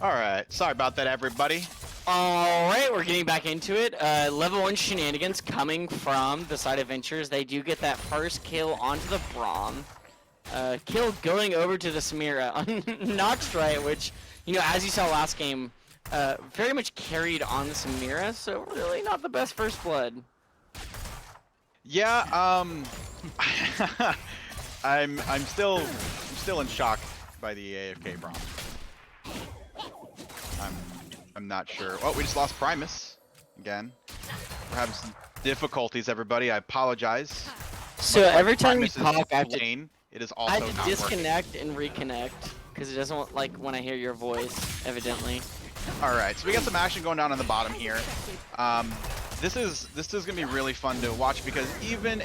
Alright, sorry about that, everybody. Alright, we're getting back into it. Level 1 shenanigans coming from the side of Ventures. They do get that first kill onto the Braum. Kill going over to the Samira on Noxtrite, which, you know, as you saw last game, very much carried on the Samira, so really not the best first blood. Yeah, I'm still in shock by the AFK Braum. I'm not sure. Oh, we just lost Primus again. We're having some difficulties, everybody. I apologize. So every time we Primus talk, is lane, it is also I have not to disconnect working. and reconnect because it doesn't want, like when I hear your voice, evidently. All right, so we got some action going down on the bottom here. This is gonna be really fun to watch because even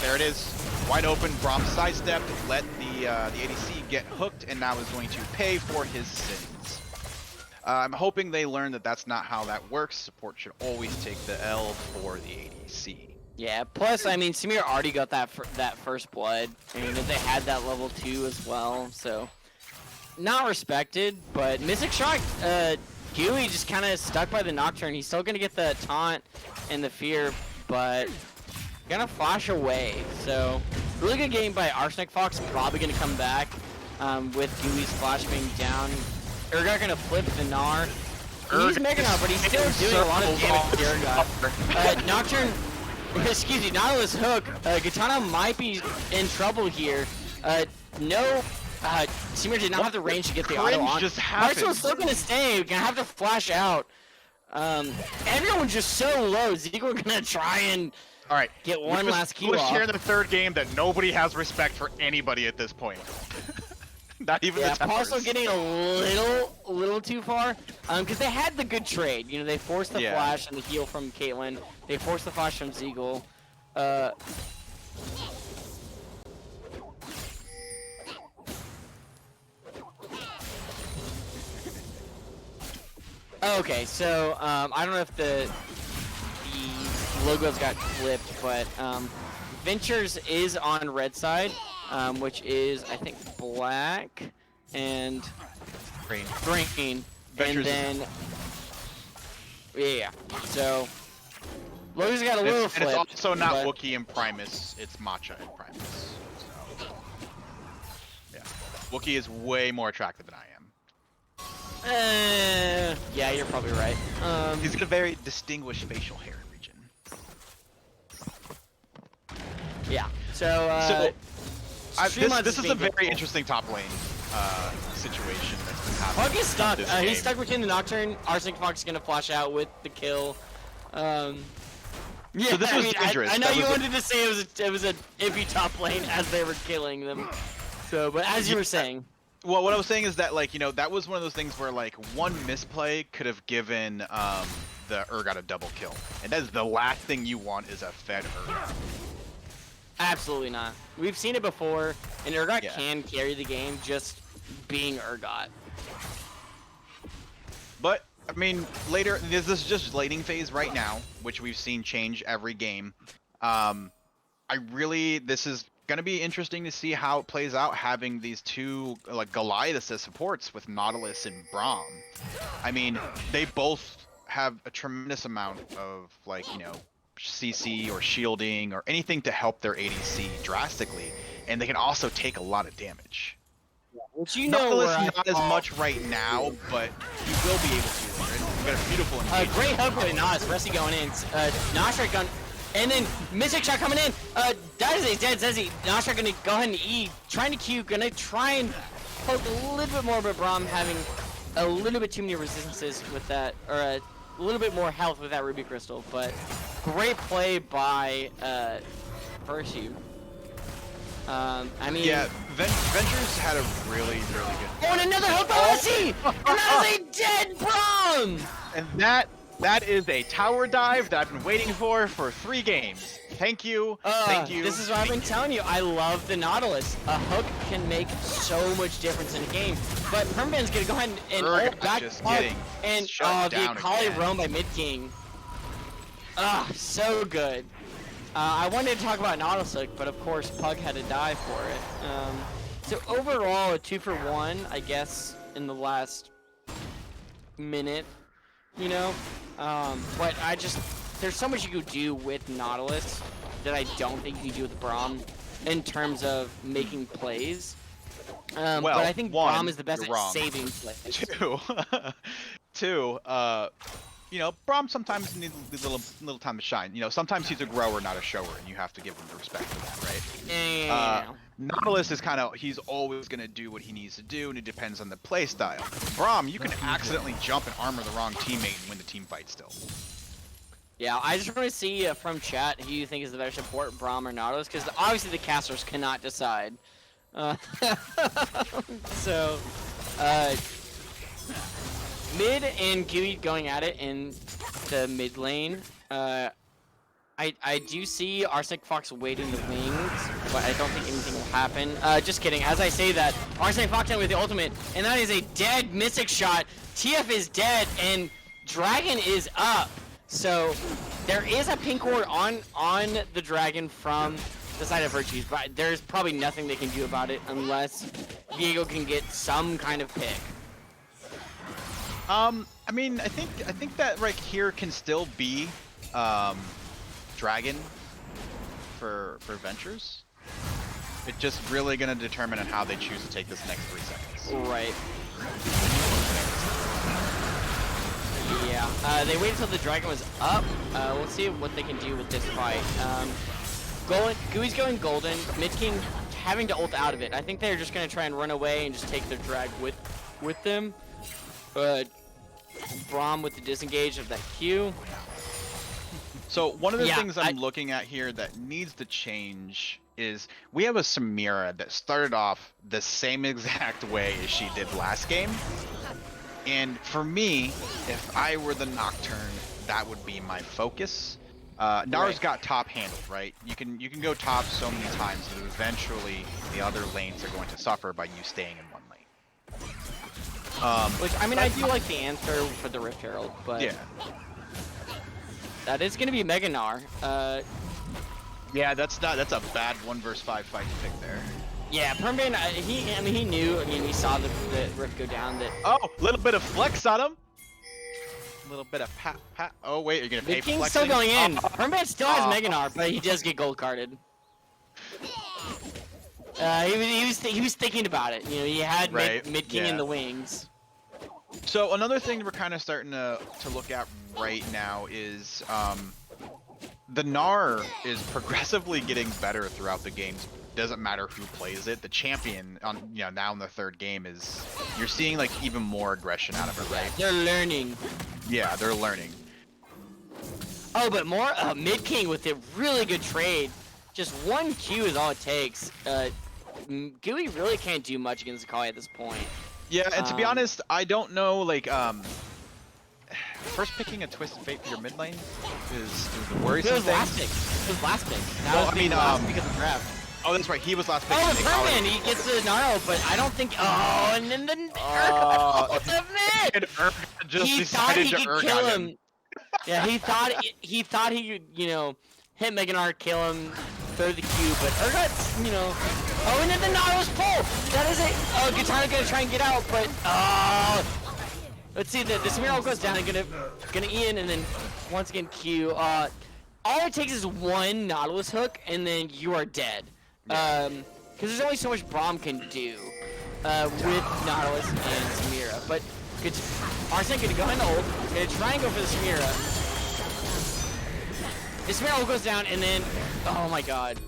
there it is, wide open, Braum sidestepped, let the ADC get hooked, and now is going to pay for his sins. I'm hoping they learn that that's not how that works. Support should always take the L for the ADC. Yeah, plus, I mean, Samir already got that first blood. I mean, they had that level 2 as well, so... Not respected, but Mystic Shock, Gooey just kind of stuck by the Nocturne. He's still going to get the taunt and the fear, but gonna flash away. So, really good game by Arsenic Fox, probably going to come back with Gooey's flash being down. Urgot gonna flip the Gnar. He's Mega Gnar, but he's still doing a lot of damage to Urgot. Nocturne, excuse me, Nautilus hook. Katana might be in trouble here. Samir did not have the range to get the auto on. Marcel's still gonna stay. Gonna have to flash out. Everyone's just so low. Ziegler gonna try and get one last kill off. Here in the third game that nobody has respect for anybody at this point. Not even the Tempers. Also getting a little too far, because they had the good trade. You know, they forced the flash and the heal from Caitlyn. They forced the flash from Ziegel. Okay, so I don't know if the logos got flipped, but Ventures is on red side. Which is, I think, black and green. And then, yeah. So, Logan's got a little flip. And it's also not Wookiee and Primus, it's Matcha and Primus. So, yeah. Wookiee is way more attractive than I am. Yeah, you're probably right. He's got a very distinguished facial hair region. Yeah. So this is a very interesting top lane situation that's been happening. Pug is stuck. He's stuck between the Nocturne. Arsenic Fox is gonna flash out with the kill. Yeah, so this was dangerous. I know you wanted to say it was a iffy top lane as they were killing them. So, but as you were saying. Well, what I was saying is that, like, you know, that was one of those things where, like, one misplay could have given the Urgot a double kill, and that is the last thing you want is a fed Urgot. Absolutely not. We've seen it before, and Urgot can carry the game just being Urgot. But, I mean, later, this is just laning phase right now, which we've seen change every game. This is gonna be interesting to see how it plays out having these two, like, Goliaths as supports with Nautilus and Braum. I mean, they both have a tremendous amount of, like, you know, CC or shielding or anything to help their ADC drastically, and they can also take a lot of damage. Which you know, not as much right now, but he will be able to. He's got a beautiful engagement. Great hook with Nas, Rusty going in. Nostrike gun, and then Mystic Shot coming in. Dazzy's dead. Zezzy, Nostrike gonna go ahead and E, trying to Q, gonna try and poke a little bit more, but Braum having a little bit too many resistances with that, or a little bit more health with that Ruby Crystal, but great play by Fursu. I mean, yeah, Ventures had a really good. Oh, and another hook by Lassie! And that is a dead Braum! And that is a tower dive that I've been waiting for 3 games. Thank you. Thank you. This is what I've been telling you. I love the Nautilus. A hook can make so much difference in a game. But Permanent's gonna go ahead and ult back and the Akali roam by Mid King. So good. I wanted to talk about Nautilus, but of course Pug had to die for it. So overall, a 2-for-1, I guess, in the last minute, you know. But there's so much you could do with Nautilus that I don't think you can do with Braum in terms of making plays. Well, but I think one, Braum is the best you're at wrong. saving plays. Two, you know, Braum sometimes needs a little time to shine. You know, sometimes he's a grower, not a shower, and you have to give him the respect for that, right? Yeah. Nautilus is kind of, he's always going to do what he needs to do, and it depends on the play style. Braum, you can accidentally jump and armor the wrong teammate and win the team fight still. Yeah, I just want to see from chat who you think is the better support, Braum or Nautilus, because obviously the casters cannot decide. So, mid and Gooey going at it in the mid lane. I do see Arsenic Fox waiting the wings, but I don't think anything will happen. Just kidding. As I say that, Arsenic Fox in with the ultimate, and that is a dead Mystic shot. TF is dead, and Dragon is up. So there is a pink ward on the Dragon from the side of Virtues, but there's probably nothing they can do about it unless Diego can get some kind of pick. I mean, I think that right here can still be Dragon for Ventures. It's just really gonna determine on how they choose to take this next 3 seconds. Right. Yeah. They waited until the Dragon was up. We'll see what they can do with this fight. Gooey's going golden. Mid King having to ult out of it. I think they're just gonna try and run away and just take their drag with them. Braum with the disengage of that Q. So one of the things I'm looking at here that needs to change is we have a Samira that started off the same exact way as she did last game. And for me, if I were the Nocturne, that would be my focus. Nara's got top handled, right? You can go top so many times that eventually the other lanes are going to suffer by you staying in one lane. Which, I mean, I do like the answer for the Rift Herald, but yeah, that is going to be Mega Gnar. yeah, that's a bad 1 vs 5 fight to pick there. Yeah, Permbane, he knew, he saw the Rift go down. That little bit of flex on him. A little bit of pat. Oh wait, you're gonna pay the for King's flexing? still going in. Permbane still has Mega Gnar, but he does get gold carded. He was thinking about it. You know, he had mid King in the wings. So another thing we're kind of starting to look at right now is the Gnar is progressively getting better throughout the games. Doesn't matter who plays it. The champion on now in the 3rd game is you're seeing like even more aggression out of it, right? They're learning. Yeah, they're learning. Oh, but more mid King with a really good trade. Just 1 Q is all it takes. Gooey really can't do much against Akali at this point. Yeah, and to be honest, I don't know, like, first picking a Twisted Fate for your mid lane is the worrisome It was thing. last pick. It was last pick. That Well, was I mean, last pick of the draft. Oh, that's right, he was last pick. Oh, in the Akali. Perman, he gets the Gnarl, but I don't think. Oh, and then the Urgot the mid. And Urgot just He thought decided he to could kill Urgot him. Yeah, he thought he could, hit Mega Gnar, kill him, throw the Q, but Urgot's, Oh, and then the Nautilus pull! That is it! Oh, Katana gonna try and get out, but, let's see, the Samira goes down and gonna Ian, and then, once again, Q. All it takes is 1 Nautilus hook, and then you are dead. Because there's only so much Braum can do, with Nautilus and Samira, but, Arsenic gonna go in ult, gonna try and go for the Samira. The Samira ult goes down, and then, oh my god.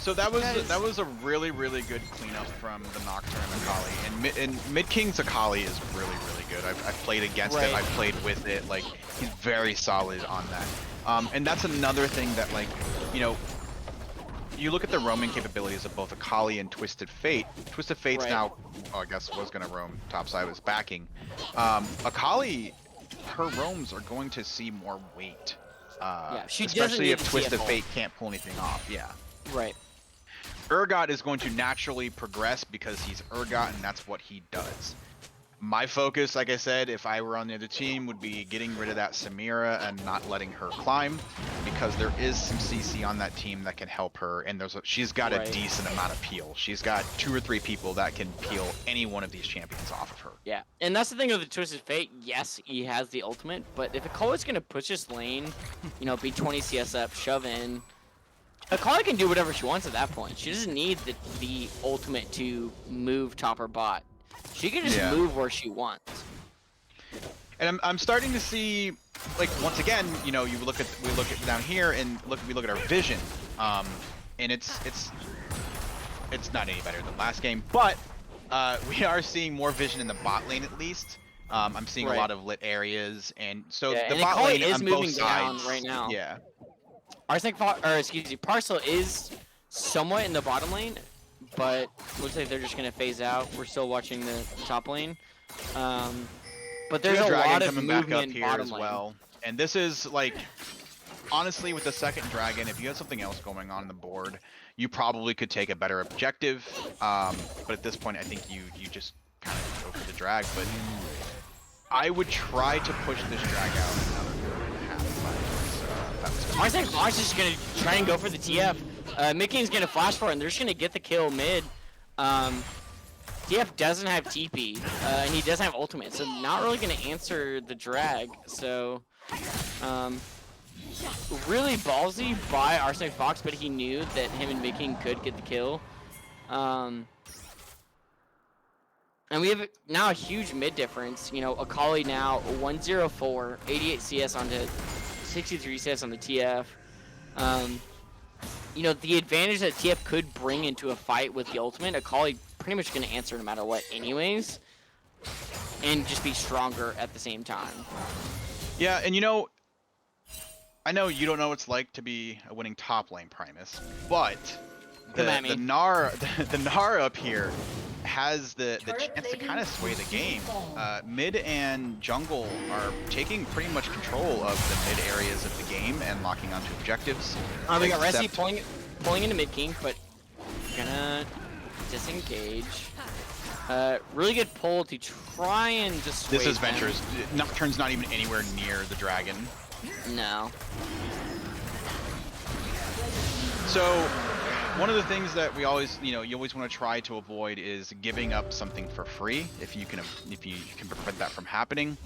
So that was a really good cleanup from the Nocturne Akali, and mid King's Akali is really good. I've played against it, I've played with it. Like he's very solid on that. And that's another thing that you look at the roaming capabilities of both Akali and Twisted Fate. Twisted Fate's now, I guess was gonna roam topside was backing. Akali, her roams are going to see more weight. Especially if Twisted Fate can't pull anything off. Yeah. Right. Urgot is going to naturally progress because he's Urgot and that's what he does. My focus, like I said, if I were on the other team, would be getting rid of that Samira and not letting her climb, because there is some CC on that team that can help her, and she's got a decent amount of peel. She's got 2 or 3 people that can peel any one of these champions off of her. Yeah, and that's the thing with the Twisted Fate. Yes, he has the ultimate, but if Akali's gonna push this lane, you know, be 20 CS up, shove in, Akali can do whatever she wants at that point. She doesn't need the ultimate to move top or bot. She can just move where she wants. And I'm starting to see, like, once again, you know, we look at down here and we look at our vision, and it's not any better than last game, but we are seeing more vision in the bot lane at least. I'm seeing a lot of lit areas, and so the bot lane is on moving both sides down right now. Yeah. Parcel is somewhat in the bottom lane, but looks like they're just gonna phase out. We're still watching the top lane, but there's a lot of coming movement back up here bottom as lane. well. And this is like, honestly, with the second dragon, if you had something else going on the board, you probably could take a better objective. But at this point, I think you just kind of go for the drag. But I would try to push this drag out another 4.5. I think Fox is gonna try and go for the TF. Mickey's gonna flash for it, and they're just gonna get the kill mid. TF doesn't have TP, and he doesn't have ultimate, so not really gonna answer the drag. So, really ballsy by Arsenic Fox, but he knew that him and Mickey could get the kill. And we have now a huge mid difference. You know, Akali now 104, 88 CS onto 63 CS on the TF. You know, the advantage that TF could bring into a fight with the ultimate, Akali pretty much going to answer no matter what anyways, and just be stronger at the same time. Yeah, and you know, I know you don't know what it's like to be a winning top lane Primus, but the Gnar up here has the chance to kind of sway the game. Mid and jungle are taking pretty much control of the mid areas of the game and locking onto objectives. We got Resi pulling into mid king, but gonna disengage. Really good pull to try and just. This is Ventures. Nocturne's not even anywhere near the dragon. No. So, one of the things that we always, you always want to try to avoid is giving up something for free. If you can prevent that from happening.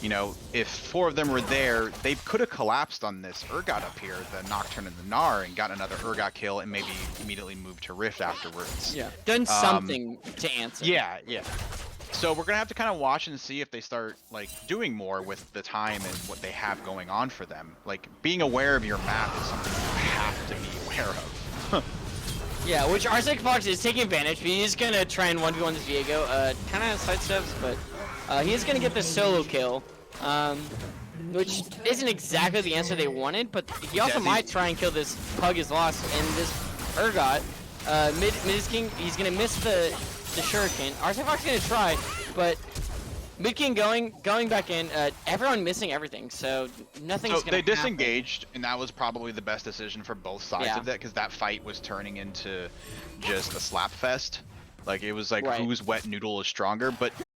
You know, if 4 of them were there, they could have collapsed on this Urgot up here, the Nocturne and the Gnar, and got another Urgot kill, and maybe immediately moved to Rift afterwards. Yeah, done something to answer. Yeah. So we're gonna have to kind of watch and see if they start like doing more with the time and what they have going on for them. Like being aware of your map is something you have to be aware of. Yeah, which Arsenic Fox is taking advantage. He's gonna try and 1v1 this Viego. Kind of sidesteps, but he's gonna get the solo kill, which isn't exactly the answer they wanted. But he also might try and kill this Pug is lost and this Urgot. Mid is king. He's gonna miss the Shuriken. Arsenic Fox is gonna try, but Mid King going back in. Everyone missing everything, so nothing's gonna they happen. disengaged, and that was probably the best decision for both sides of that, because that fight was turning into just a slap fest. Like it was like whose wet noodle is stronger. But